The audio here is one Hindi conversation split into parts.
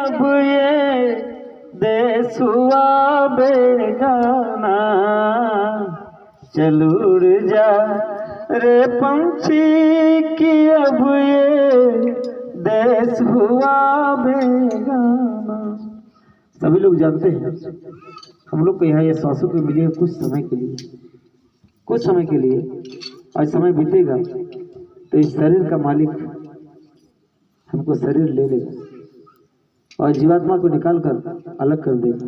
अब ये देश हुआ बेगाना, चल उड़ जा रे पंछी कि अब ये देश हुआ बेगाना। सभी लोग जानते हैं हम लोग को यहाँ ये सांसों को मिली है कुछ समय के लिए, कुछ समय के लिए, और समय बीतेगा तो इस शरीर का मालिक हमको शरीर ले लेगा और जीवात्मा को निकाल कर अलग कर देगा।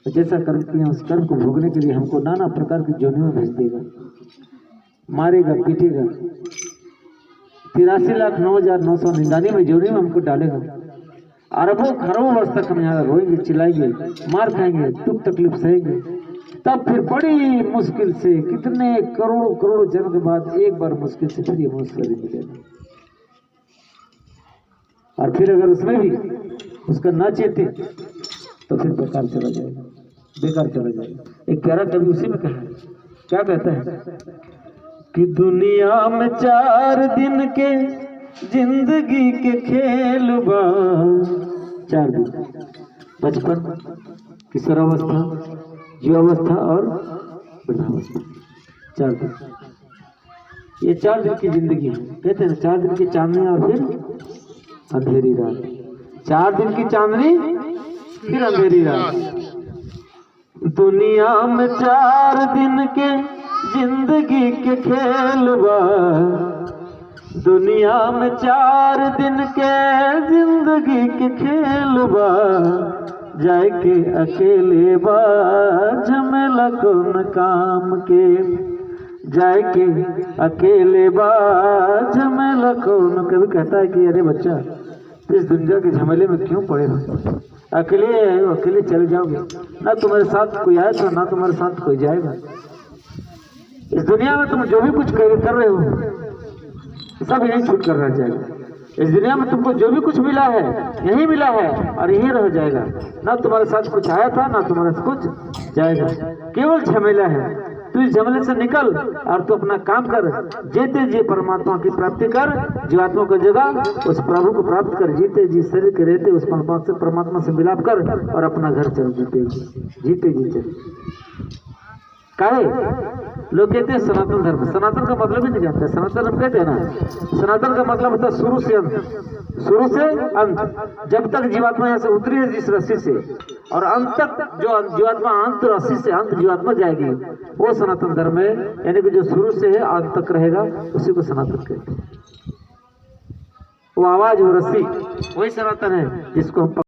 तो जैसा कर्म किया उस कर्म को भोगने के लिए हमको नाना प्रकार की जोनियों में भेज देगा, मारेगा, पीटेगा, 83,09,999 में जोनी में हमको डालेगा। अरबों खरबों वर्ष तक हम यहाँ रोएंगे, चिल्लाएंगे, मार खाएंगे, दुख तकलीफ सहेंगे, तब फिर बड़ी मुश्किल से कितने करोड़ों करोड़ों जन्म के बाद एक बार मुश्किल से फिर ये मनुष्य मिलेगा। और फिर अगर उसमें भी उसका ना चेते तो फिर बेकार चला जाएगा, बेकार चला जाएगा। एक प्यारा कवि उसी में कहा, क्या कहता है कि दुनिया में 4 दिन के जिंदगी के खेल बा, 4 दिन, बचपन, किशोरावस्था, युवावस्था और वृद्धावस्था, 4 दिन। ये 4 दिन की जिंदगी है। कहते हैं 4 दिन की चांदनी और फिर अंधेरी रात, 4 दिन की चांदनी फिर अंधेरी रात। दुनिया में 4 दिन के जिंदगी के खेल बा, दुनिया में 4 दिन के जिंदगी के खेल बा, जाए के अकेले बा झमेला कौन काम के, जाए के अकेले बा झमेला कौन। कभी कहता है कि अरे बच्चा इस दुनिया के झमेले में क्यों पड़े हो, अकेले हो, अकेले चले जाओगे, ना तुम्हारे साथ कोई आएगा ना तुम्हारे साथ कोई जाएगा। इस दुनिया में तुम जो भी कुछ कर रहे हो सब यही छूट कर रह जाएगा। इस दुनिया में तुमको जो भी कुछ मिला है यही मिला है और यही रह जाएगा, ना तुम्हारे साथ कुछ आया था ना तुम्हारे साथ कुछ जाएगा, केवल झमेला है। तू इस झमेले से निकल और तू अपना काम कर, जीते जी परमात्मा की प्राप्ति कर, जीवात्मा को जगह उस प्रभु को प्राप्त कर, जीते जी शरीर के रहते उस परमात्मा से मिलाप कर और अपना घर चल, जीते जी चल। काहे लोग कहते हैं सनातन धर्म, सनातन का मतलब ही नहीं जानते। सनातन धर्म कहते हैं ना, सनातन का मतलब होता है शुरू से अंत, शुरू से अंत। जब तक जीवात्मा यहाँ से उतरी है जिस रस्सी से और अंत तक जो जीवात्मा अंत रस्सी से अंत जीवात्मा जाएगी वो सनातन धर्म है। यानी कि जो शुरू से है अंत तक रहेगा उसी को सनातन कहते हैं। वो आवाज वो रस्सी वही सनातन है जिसको हम